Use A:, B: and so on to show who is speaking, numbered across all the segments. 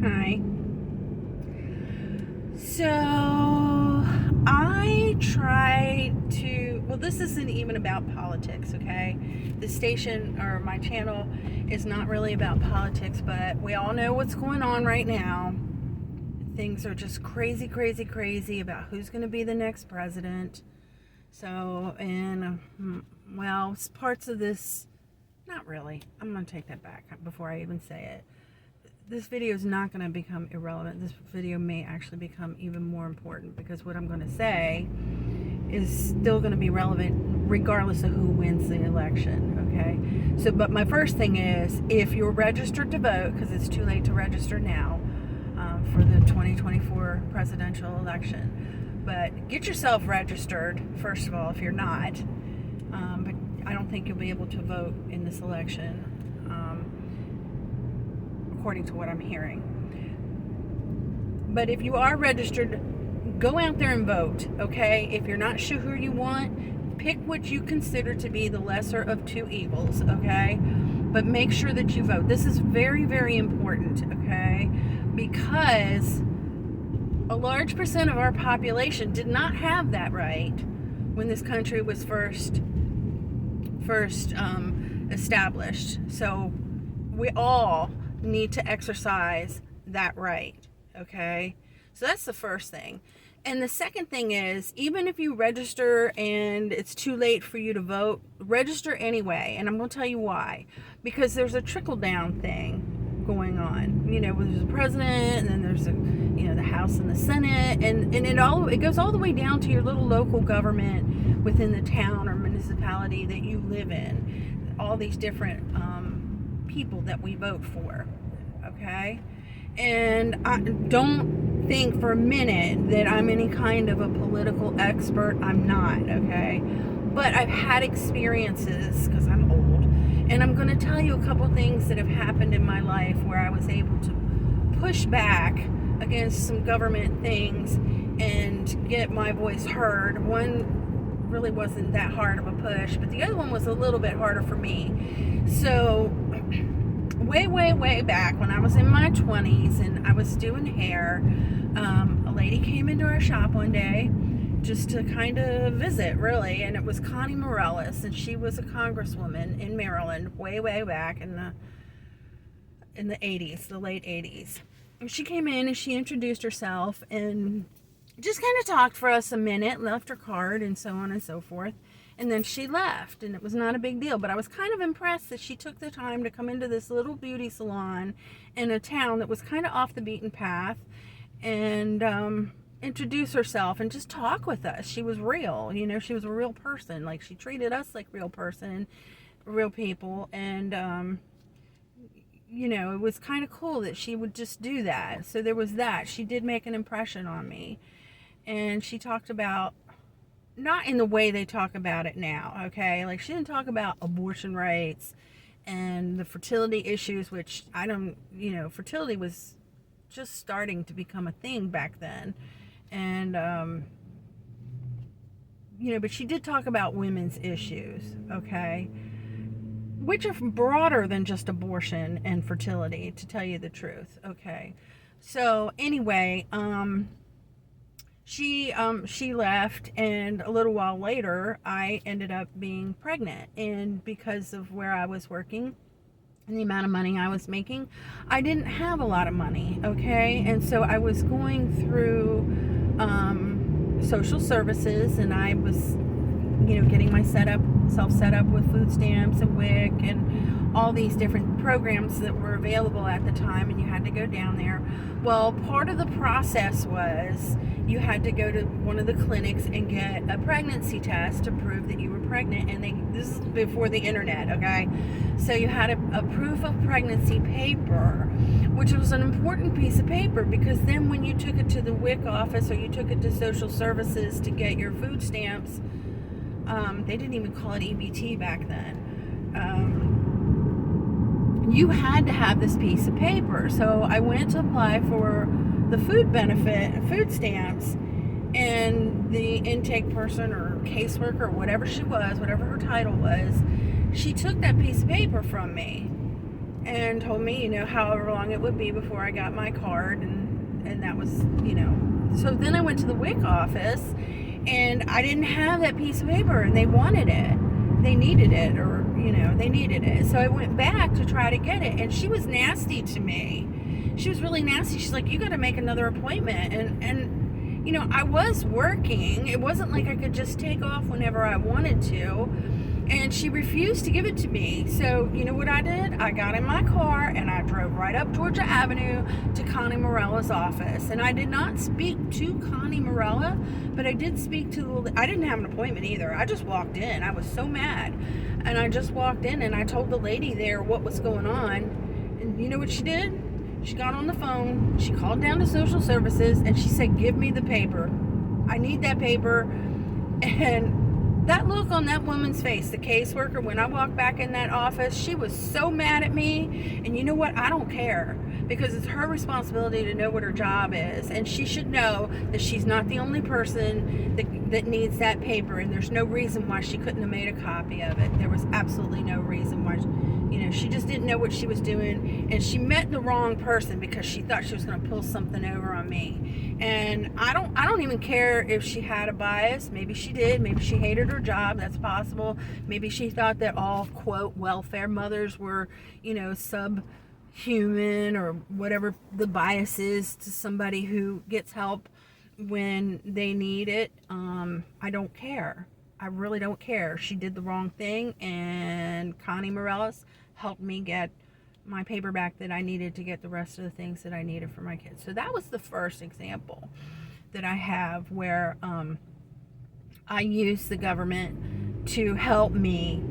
A: Hi. So, I try to, well, this isn't even about politics, okay? The station or my channel is not really about politics, but we all know what's going on right now. Things are just crazy, crazy, crazy about who's going to be the next president. So, and, well, parts of this, not really. I'm going to take that back before I even say it. This video is not going to become irrelevant. This video may actually become even more important because what I'm going to say is still going to be relevant regardless of who wins the election, okay? So, but my first thing is, if you're registered to vote, because it's too late to register now for the 2024 presidential election, but get yourself registered, first of all, if you're not. But I don't think you'll be able to vote in this election. According to what I'm hearing. But if you are registered, go out there and vote, okay? If you're not sure who you want, pick what you consider to be the lesser of two evils, okay? But make sure that you vote. This is very, very important, okay? Because a large percent of our population did not have that right when this country was first established. So we all need to exercise that right, okay? So that's the first thing. And the second thing is, even if you register and it's too late for you to vote, register anyway. And I'm going to tell you why. Because there's a trickle-down thing going on. You know, there's a president, and then there's the House and the Senate, and it goes all the way down to your little local government within the town or municipality that you live in. All these different people that we vote for, okay? And I don't think for a minute that I'm any kind of a political expert. I'm not, okay? But I've had experiences because I'm old, and I'm going to tell you a couple things that have happened in my life where I was able to push back against some government things and get my voice heard. One really wasn't that hard of a push, but the other one was a little bit harder for me. So way back when I was in my 20s and I was doing hair, a lady came into our shop one day just to kind of visit, really, and it was Connie Morales, and she was a congresswoman in Maryland way back in the 80s, the late 80s. And she came in and she introduced herself and just kind of talked for us a minute, left her card and so on and so forth. And then she left, and it was not a big deal. But I was kind of impressed that she took the time to come into this little beauty salon in a town that was kind of off the beaten path and introduce herself and just talk with us. She was real, she was a real person. Like, she treated us like real person, real people. And, it was kind of cool that she would just do that. So there was that. She did make an impression on me. And she talked about, not in the way they talk about it now, okay? Like, she didn't talk about abortion rights and the fertility issues, which I don't, fertility was just starting to become a thing back then. And, but she did talk about women's issues, okay? Which are broader than just abortion and fertility, to tell you the truth, okay? So, anyway, she left, and a little while later I ended up being pregnant, and because of where I was working and the amount of money I was making, I didn't have a lot of money, okay? And so I was going through social services, and I was getting myself set up with food stamps and WIC and all these different programs that were available at the time, and you had to go down there. Well, part of the process was you had to go to one of the clinics and get a pregnancy test to prove that you were pregnant, and this is before the internet, okay? So you had a proof of pregnancy paper, which was an important piece of paper, because then when you took it to the WIC office or you took it to social services to get your food stamps, they didn't even call it EBT back then. You had to have this piece of paper. So I went to apply for the food stamps, and the intake person or caseworker or whatever she was, whatever her title was, she took that piece of paper from me. and told me, however long it would be before I got my card, and that was, So then I went to the WIC office, and I didn't have that piece of paper, and they wanted it. They needed it, or, they needed it. So I went back to try to get it, and she was nasty to me. She was really nasty. She's like, you got to make another appointment. And I was working. It wasn't like I could just take off whenever I wanted to. And she refused to give it to me. So, you know what I did? I got in my car and I drove right up Georgia Avenue to Connie Morella's office. And I did not speak to Connie Morella, but I did speak to I didn't have an appointment either. I just walked in. I was so mad. And I just walked in and I told the lady there what was going on. And you know what she did? She got on the phone. She called down to social services and she said, give me the paper. I need that paper. And that look on that woman's face, the caseworker, when I walked back in that office, she was so mad at me. And you know what? I don't care, because it's her responsibility to know what her job is. And she should know that she's not the only person that needs that paper. And there's no reason why she couldn't have made a copy of it. There was absolutely no reason why. She just didn't know what she was doing. And she met the wrong person because she thought she was going to pull something over on me. And I don't even care if she had a bias. Maybe she did. Maybe she hated her job. That's possible. Maybe she thought that all, quote, welfare mothers were, subhuman, or whatever the bias is to somebody who gets help when they need it. I don't care. I really don't care. She did the wrong thing, and Connie Morales helped me get my paperback that I needed to get the rest of the things that I needed for my kids. So that was the first example that I have where I used the government to help me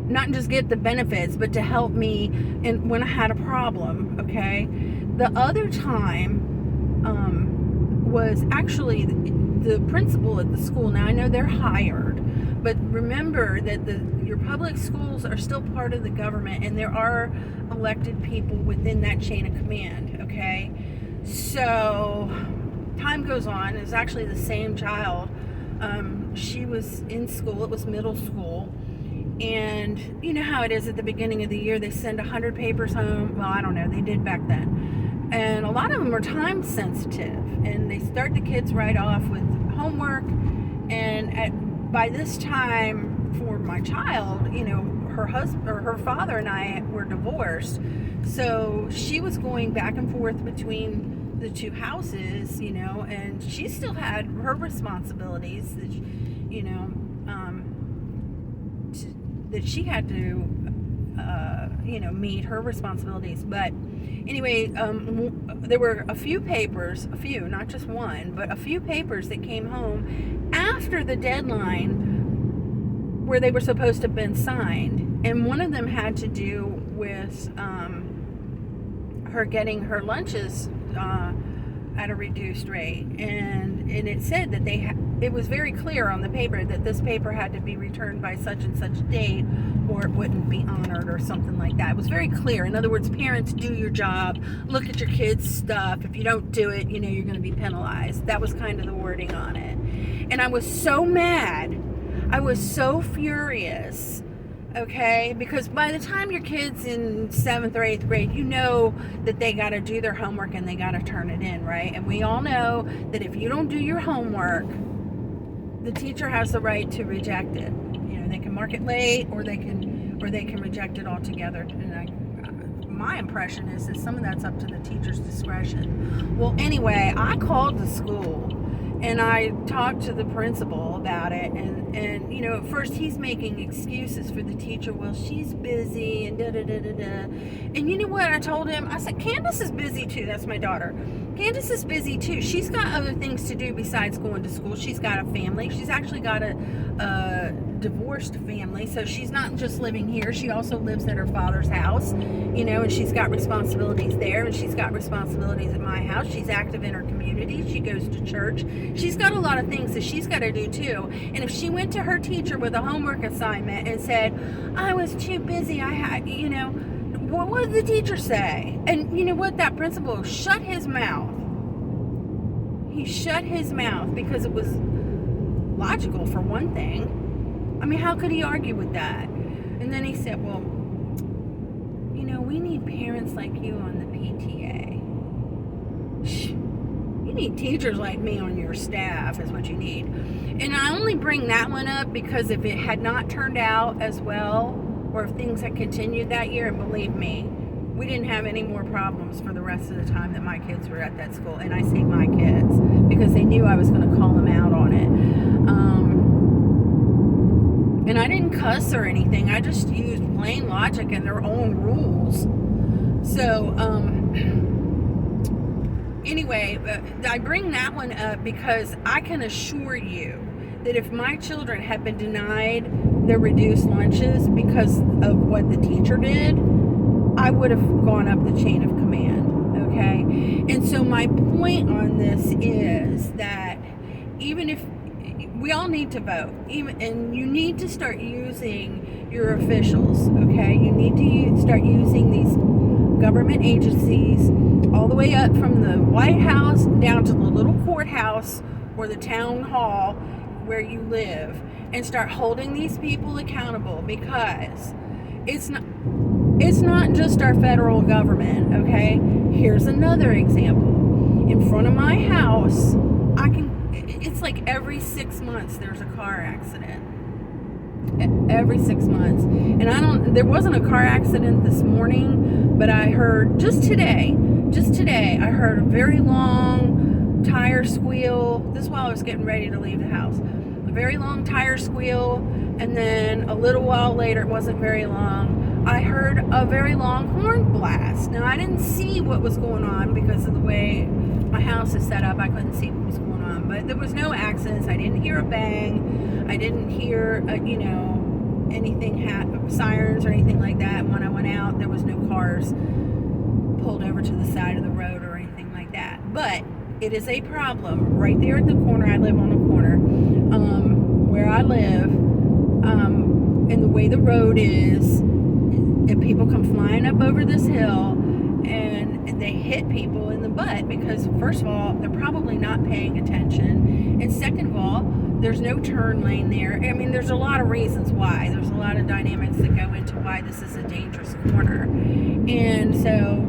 A: not just get the benefits, but to help me when I had a problem, okay? The other time was actually the principal at the school. Now I know they're hired, but remember that your public schools are still part of the government, and there are elected people within that chain of command, okay? So time goes on. It was actually the same child. She was in school. It was middle school. And you know how it is at the beginning of the year, they send 100 papers home. Well, I don't know. They did back then. And a lot of them are time sensitive, and they start the kids right off with homework. And by this time, for my child, her husband or her father and I were divorced, so she was going back and forth between the two houses, and she still had her responsibilities that that she had to meet her responsibilities. But anyway, there were a few, not just one, but a few papers that came home after the deadline where they were supposed to have been signed. And one of them had to do with her getting her lunches at a reduced rate. And it said that it was very clear on the paper that this paper had to be returned by such and such date, or it wouldn't be honored, or something like that. It was very clear. In other words, parents, do your job, look at your kids' stuff. If you don't do it, you're going to be penalized. That was kind of the wording on it. And I was so mad. I was so furious, okay? Because by the time your kid's in 7th or 8th grade, you know that they got to do their homework and they got to turn it in, right? And we all know that if you don't do your homework, the teacher has the right to reject it. They can mark it late, or they can reject it altogether. And my impression is that some of that's up to the teacher's discretion. Well, anyway, I called the school and I talked to the principal about it, and at first he's making excuses for the teacher. Well, she's busy and da-da-da-da-da. And you know what I told him? I said, Candace is busy too. That's my daughter. Candace is busy too. She's got other things to do besides going to school. She's got a family. She's actually got a divorced family, so she's not just living here. She also lives at her father's house, and she's got responsibilities there, and she's got responsibilities at my house. She's active in her community. She goes to church. She's got a lot of things that she's got to do too. And if she went to her teacher with a homework assignment and said, I was too busy, I had, what would the teacher say? And you know what? That principal shut his mouth. He shut his mouth because it was logical, for one thing. I mean, how could he argue with that? And then he said, well, we need parents like you on the PTA. You need teachers like me on your staff is what you need. And I only bring that one up because if it had not turned out as well, or if things had continued that year, and believe me, we didn't have any more problems for the rest of the time that my kids were at that school. And I say my kids because they knew I was going to call them out on it. And I didn't cuss or anything. I just used plain logic and their own rules. So, anyway, I bring that one up because I can assure you that if my children had been denied their reduced lunches because of what the teacher did, I would have gone up the chain of command, okay? And so my point on this is that even if we all need to vote, and you need to start using your officials, okay? You need to start using these government agencies all the way up from the White House down to the little courthouse or the town hall where you live, and start holding these people accountable, because it's not just our federal government, okay? Here's another example. In front of my house, it's like every 6 months there's a car accident. Every 6 months. And there wasn't a car accident this morning, but I heard just today, I heard a very long tire squeal. This is while I was getting ready to leave the house. A very long tire squeal, and then a little while later, it wasn't very long, I heard a very long horn blast. Now, I didn't see what was going on because of the way my house is set up. I couldn't see what was going on, but there was no accidents. I didn't hear a bang. I didn't hear, anything, sirens or anything like that. And when I went out, there was no cars pulled over to the side of the road or anything like that. But it is a problem right there at the corner. I live on a corner where I live, and the way the road is, and people come flying up over this hill and they hit people in the butt because, first of all, they're probably not paying attention, and second of all, there's no turn lane there. I mean, there's a lot of reasons why. There's a lot of dynamics that go into why this is a dangerous corner. And so,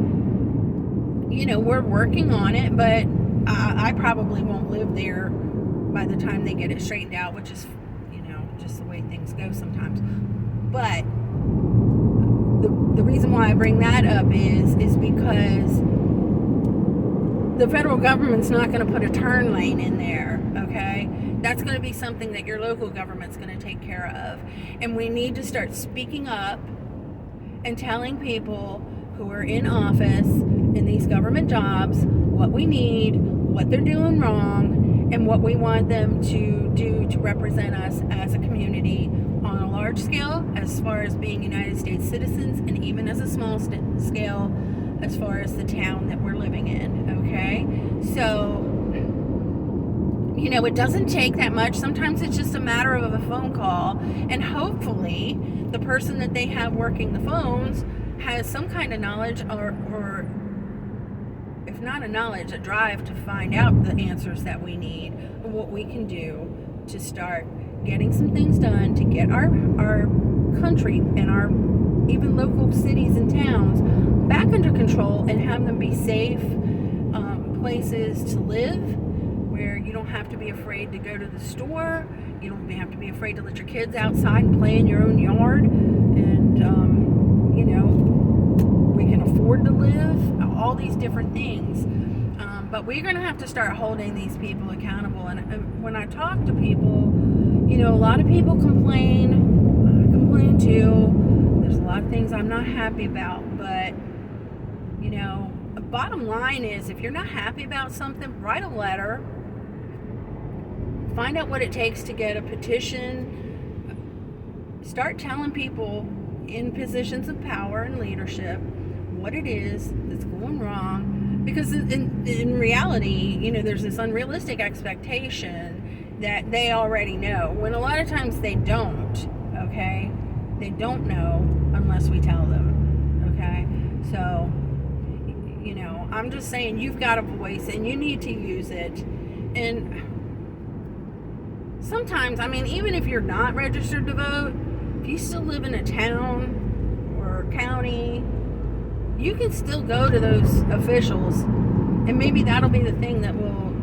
A: we're working on it, but I probably won't live there by the time they get it straightened out, which is, just the way things go sometimes. But the reason why I bring that up is because the federal government's not going to put a turn lane in there, okay? That's going to be something that your local government's going to take care of. And we need to start speaking up and telling people who are in office in these government jobs what we need, what they're doing wrong, and what we want them to do to represent us as a community on a large scale, as far as being United States citizens, and even as a small scale, as far as the town that we're living in, okay? So, it doesn't take that much. Sometimes it's just a matter of a phone call, and hopefully the person that they have working the phones has some kind of knowledge, or if not a knowledge, a drive to find out the answers that we need, and what we can do to start getting some things done to get our country and our even local cities and towns back under control, and have them be safe places to live, where you don't have to be afraid to go to the store, you don't have to be afraid to let your kids outside and play in your own yard, and we can afford to live, all these different things. But we're going to have to start holding these people accountable. And when I talk to people, a lot of people complain. I complain too. There's a lot of things I'm not happy about. But, the bottom line is, if you're not happy about something, write a letter. Find out what it takes to get a petition. Start telling people in positions of power and leadership what it is that's going wrong, because in reality, there's this unrealistic expectation that they already know, when a lot of times they don't, okay? They don't know unless we tell them, okay? So, I'm just saying, you've got a voice and you need to use it. And sometimes, even if you're not registered to vote, if you still live in a town or county you can still go to those officials, and maybe that'll be the thing that will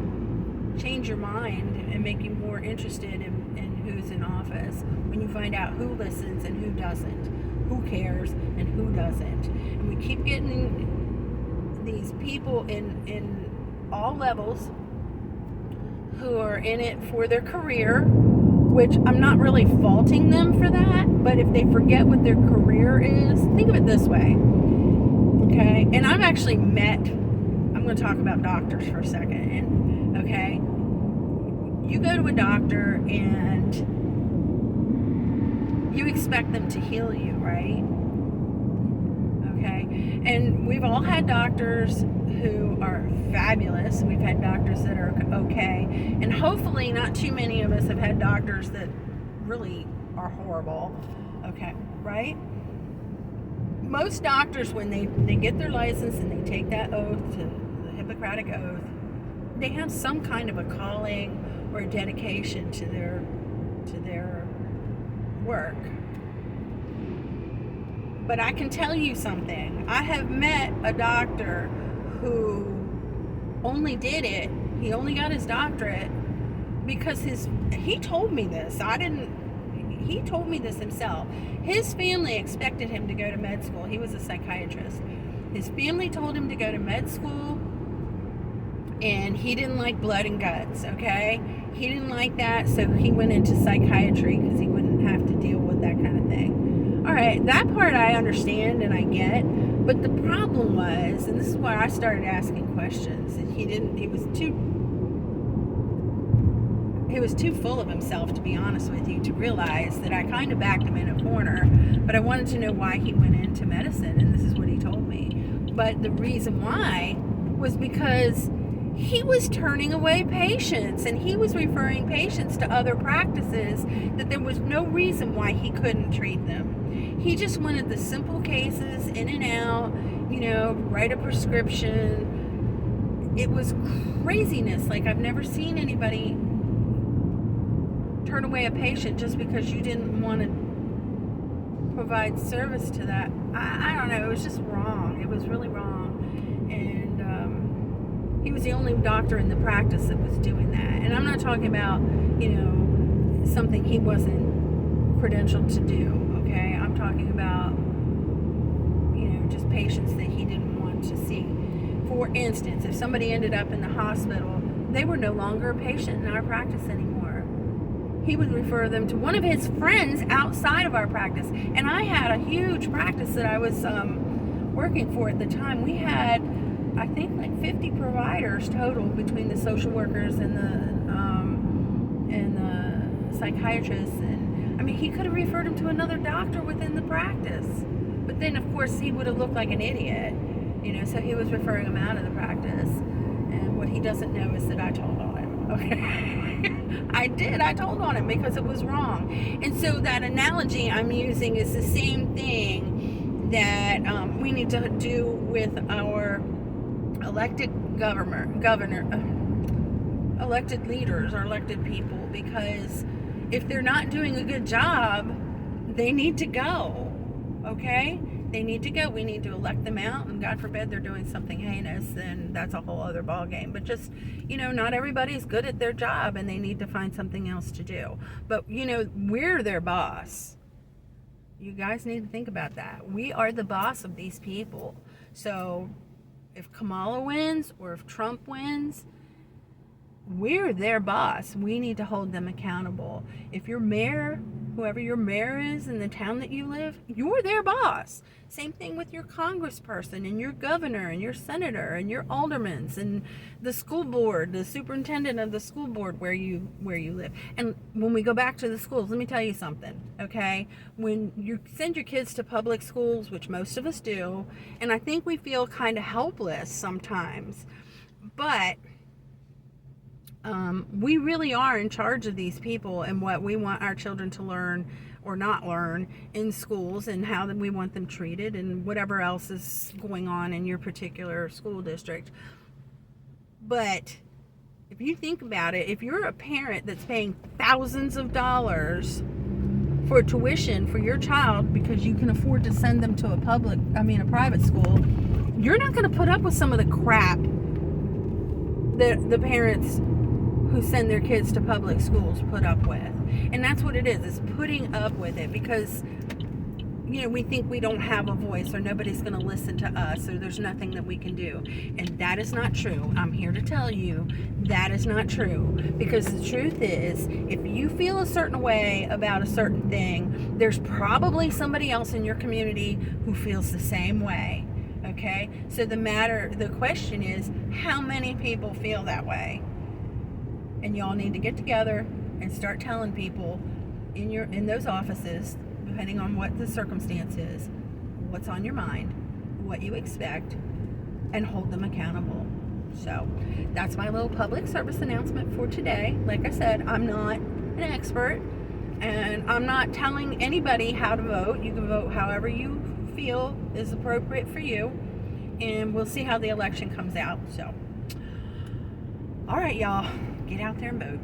A: change your mind and make you more interested in who's in office, when you find out who listens and who doesn't, who cares and who doesn't. And we keep getting these people in all levels who are in it for their career, which I'm not really faulting them for that, but if they forget what their career is, think of it this way, okay? And I've actually I'm going to talk about doctors for a second, okay? You go to a doctor and you expect them to heal you, right? Okay? And we've all had doctors who are fabulous. We've had doctors that are okay. And hopefully not too many of us have had doctors that really are horrible. Okay, right? Most doctors, when they get their license and they take that oath, the Hippocratic Oath, they have some kind of a calling or a dedication to their work. But I can tell you something. I have met a doctor who only did it, he only got his doctorate because he told me this. He told me this himself. His family expected him to go to med school. He was a psychiatrist. His family told him to go to med school, and he didn't like blood and guts, okay? He didn't like that, so he went into psychiatry because he wouldn't have to deal with that kind of thing. All right, that part I understand and I get, but the problem was, and this is why I started asking questions, and he was too full of himself, to be honest with you, to realize that I kind of backed him in a corner, but I wanted to know why he went into medicine, and this is what he told me. But the reason why was because he was turning away patients, and he was referring patients to other practices that there was no reason why he couldn't treat them. He just wanted the simple cases, in and out, write a prescription. It was craziness. Like, I've never seen anybody turn away a patient just because you didn't want to provide service to that. I don't know. It was just wrong. It was really wrong. And he was the only doctor in the practice that was doing that. And I'm not talking about, something he wasn't credentialed to do, okay? I'm talking about, just patients that he didn't want to see. For instance, if somebody ended up in the hospital, they were no longer a patient in our practice anymore. He would refer them to one of his friends outside of our practice. And I had a huge practice that I was working for at the time. We had, I think, like 50 providers total between the social workers and the psychiatrists. And I mean, he could have referred him to another doctor within the practice. But then, of course, he would have looked like an idiot, so he was referring him out of the practice. And what he doesn't know is that I told on him, okay? I told on him because it was wrong. And so that analogy I'm using is the same thing that we need to do with our elected elected leaders or elected people, because if they're not doing a good job, they need to go, okay? They need to go. We need to elect them out, and God forbid they're doing something heinous, then that's a whole other ball game. But just, not everybody's good at their job, and they need to find something else to do. But, we're their boss. You guys need to think about that. We are the boss of these people. So if Kamala wins or if Trump wins, we're their boss. We need to hold them accountable. If your mayor, whoever your mayor is in the town that you live, you're their boss. Same thing with your congressperson and your governor and your senator and your aldermans and the school board, the superintendent of the school board where you live. And when we go back to the schools, let me tell you something, okay? When you send your kids to public schools, which most of us do, and I think we feel kind of helpless sometimes, but we really are in charge of these people and what we want our children to learn or not learn in schools, and how we want them treated, and whatever else is going on in your particular school district. But if you think about it, if you're a parent that's paying thousands of dollars for tuition for your child because you can afford to send them to a private school, you're not going to put up with some of the crap that the parents who send their kids to public schools put up with. And that's what it is putting up with it, because we think we don't have a voice, or nobody's going to listen to us, or there's nothing that we can do. And that is not true. I'm here to tell you that is not true, because the truth is, if you feel a certain way about a certain thing, there's probably somebody else in your community who feels the same way. Okay? So the question is, how many people feel that way? And y'all need to get together and start telling people in those offices, depending on what the circumstance is, what's on your mind, what you expect, and hold them accountable. So that's my little public service announcement for today. Like I said, I'm not an expert, and I'm not telling anybody how to vote. You can vote however you feel is appropriate for you, and we'll see how the election comes out. So, all right, y'all, get out there and vote.